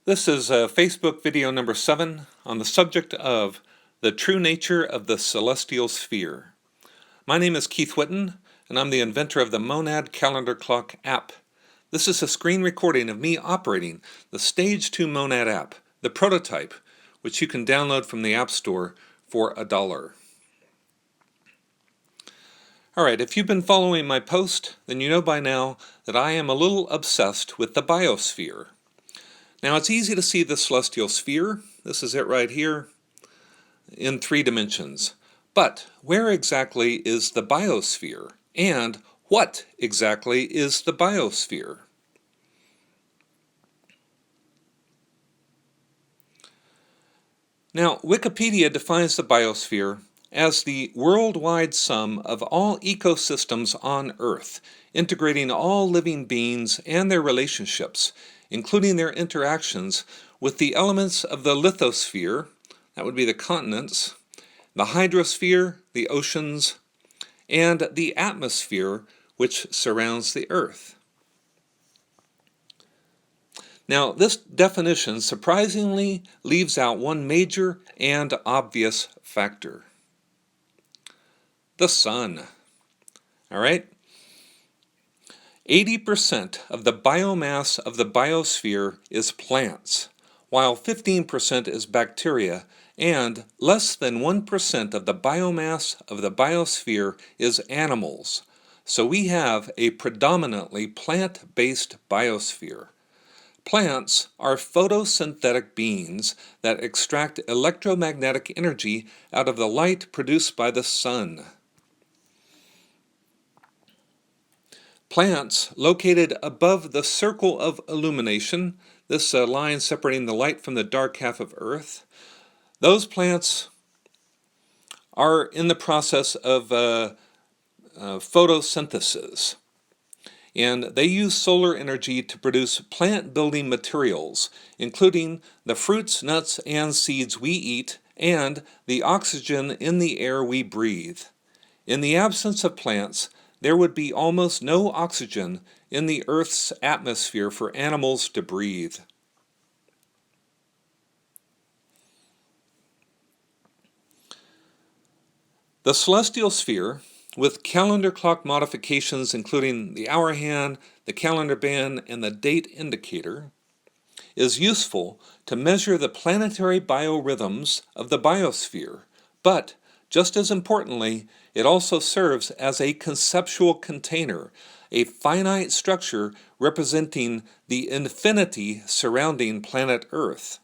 This is Facebook video number 7 on the subject of the true nature of the celestial sphere. My name is Keith Whitten, and I'm the inventor of the Monad Calendar Clock app. This is a screen recording of me operating the Stage 2 Monad app, the prototype, which you can download from the App Store for $1. Alright, if you've been following my post, then you know by now that I am a little obsessed with the biosphere. Now it's easy to see the celestial sphere, this is it right here, in 3 dimensions. But where exactly is the biosphere? And what exactly is the biosphere? Now, Wikipedia defines the biosphere as the worldwide sum of all ecosystems on Earth, integrating all living beings and their relationships, including their interactions with the elements of the lithosphere, that would be the continents, the hydrosphere, the oceans, and the atmosphere which surrounds the Earth. Now, this definition surprisingly leaves out one major and obvious factor: the sun. All right? 80% of the biomass of the biosphere is plants, while 15% is bacteria, and less than 1% of the biomass of the biosphere is animals. So we have a predominantly plant-based biosphere. Plants are photosynthetic beings that extract electromagnetic energy out of the light produced by the sun. Plants located above the circle of illumination, this line separating the light from the dark half of Earth, those plants are in the process of photosynthesis. And they use solar energy to produce plant-building materials, including the fruits, nuts, and seeds we eat, and the oxygen in the air we breathe. In the absence of plants, there would be almost no oxygen in the Earth's atmosphere for animals to breathe. The celestial sphere, with calendar clock modifications including the hour hand, the calendar band, and the date indicator, is useful to measure the planetary biorhythms of the biosphere, but just as importantly, it also serves as a conceptual container, a finite structure representing the infinity surrounding planet Earth.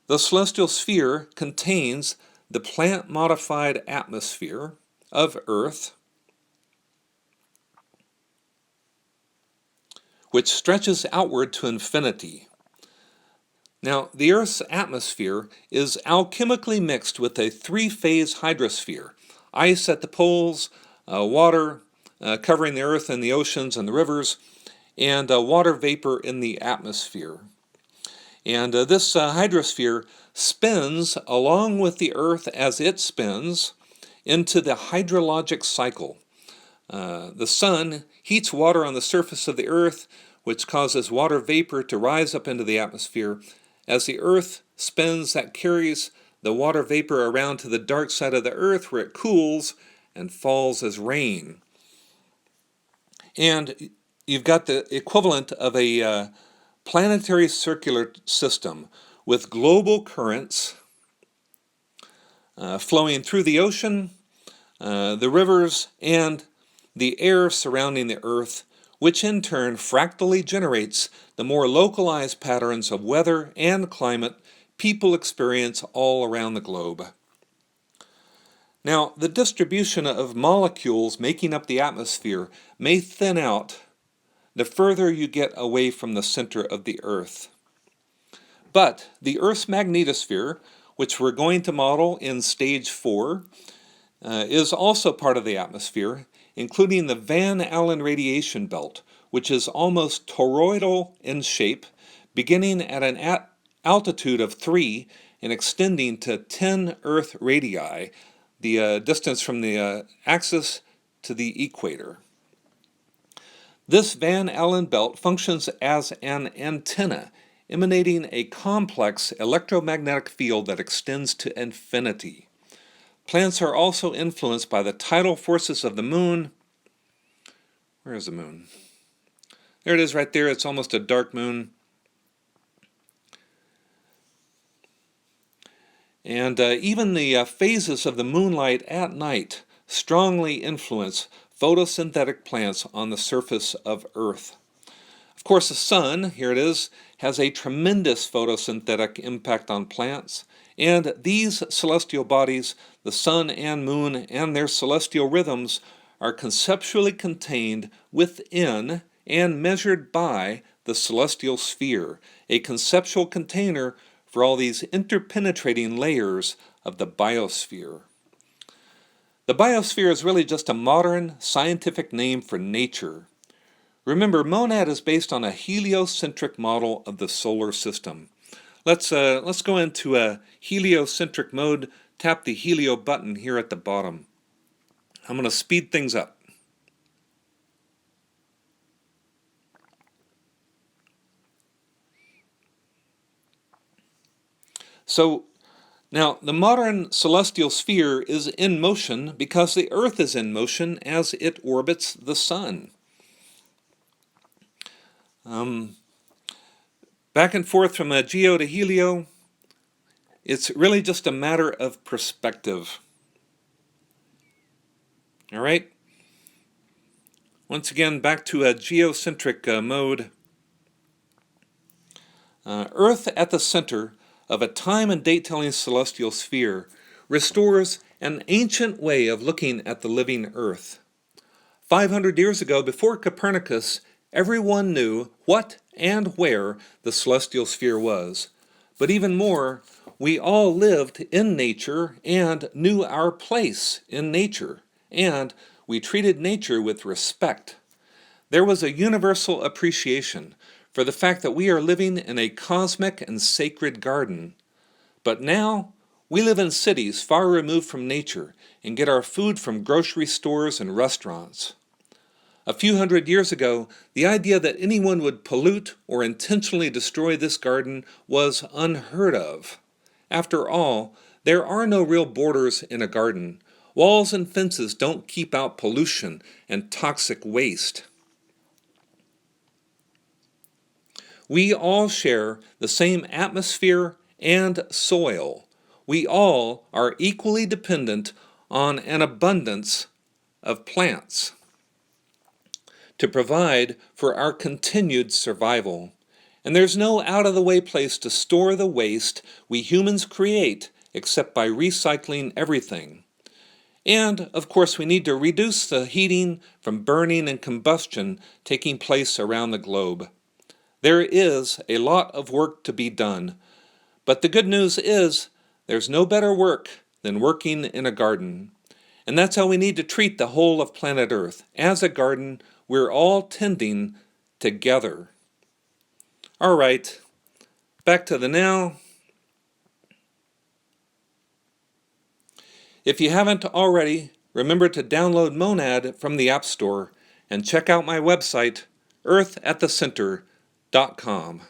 The celestial sphere contains the plant-modified atmosphere of Earth, which stretches outward to infinity. Now, the Earth's atmosphere is alchemically mixed with a 3-phase hydrosphere: ice at the poles, water covering the Earth and the oceans and the rivers, and water vapor in the atmosphere. And this hydrosphere spins along with the Earth as it spins into the hydrologic cycle. The sun heats water on the surface of the Earth, which causes water vapor to rise up into the atmosphere. As the Earth spins, that carries the water vapor around to the dark side of the Earth, where it cools and falls as rain. And you've got the equivalent of a planetary circular system with global currents flowing through the ocean, the rivers, and the air surrounding the Earth, which in turn fractally generates the more localized patterns of weather and climate people experience all around the globe. Now, the distribution of molecules making up the atmosphere may thin out the further you get away from the center of the Earth. But the Earth's magnetosphere, which we're going to model in stage 4, is also part of the atmosphere, including the Van Allen radiation belt, which is almost toroidal in shape, beginning at an altitude of 3 and extending to 10 Earth radii, the distance from the axis to the equator. This Van Allen belt functions as an antenna emanating a complex electromagnetic field that extends to infinity. Plants are also influenced by the tidal forces of the moon. Where is the moon? There it is right there. It's almost a dark moon. And even the phases of the moonlight at night strongly influence photosynthetic plants on the surface of Earth. Of course, the sun, here it is, has a tremendous photosynthetic impact on plants, and these celestial bodies, the sun and moon and their celestial rhythms, are conceptually contained within and measured by the celestial sphere, a conceptual container for all these interpenetrating layers of the biosphere. The biosphere is really just a modern scientific name for nature. Remember, MONAD is based on a heliocentric model of the solar system. Let's go into a heliocentric mode. Tap the helio button here at the bottom. I'm going to speed things up. So now the modern celestial sphere is in motion because the Earth is in motion as it orbits the sun. Back and forth from geo to helio, it's really just a matter of perspective. All right? Once again, back to a geocentric mode. Earth at the center of a time and date-telling celestial sphere restores an ancient way of looking at the living Earth. 500 years ago, before Copernicus, everyone knew what and where the celestial sphere was. But even more, we all lived in nature and knew our place in nature, and we treated nature with respect. There was a universal appreciation for the fact that we are living in a cosmic and sacred garden. But now, we live in cities far removed from nature and get our food from grocery stores and restaurants. A few hundred years ago, the idea that anyone would pollute or intentionally destroy this garden was unheard of. After all, there are no real borders in a garden. Walls and fences don't keep out pollution and toxic waste. We all share the same atmosphere and soil. We all are equally dependent on an abundance of plants to provide for our continued survival. And there's no out-of-the-way place to store the waste we humans create except by recycling everything. And, of course, we need to reduce the heating from burning and combustion taking place around the globe. There is a lot of work to be done, but the good news is there's no better work than working in a garden. And that's how we need to treat the whole of planet Earth. As a garden, we're all tending together. All right, back to the now. If you haven't already, remember to download MONAD from the App Store and check out my website, earthатthecenter.com.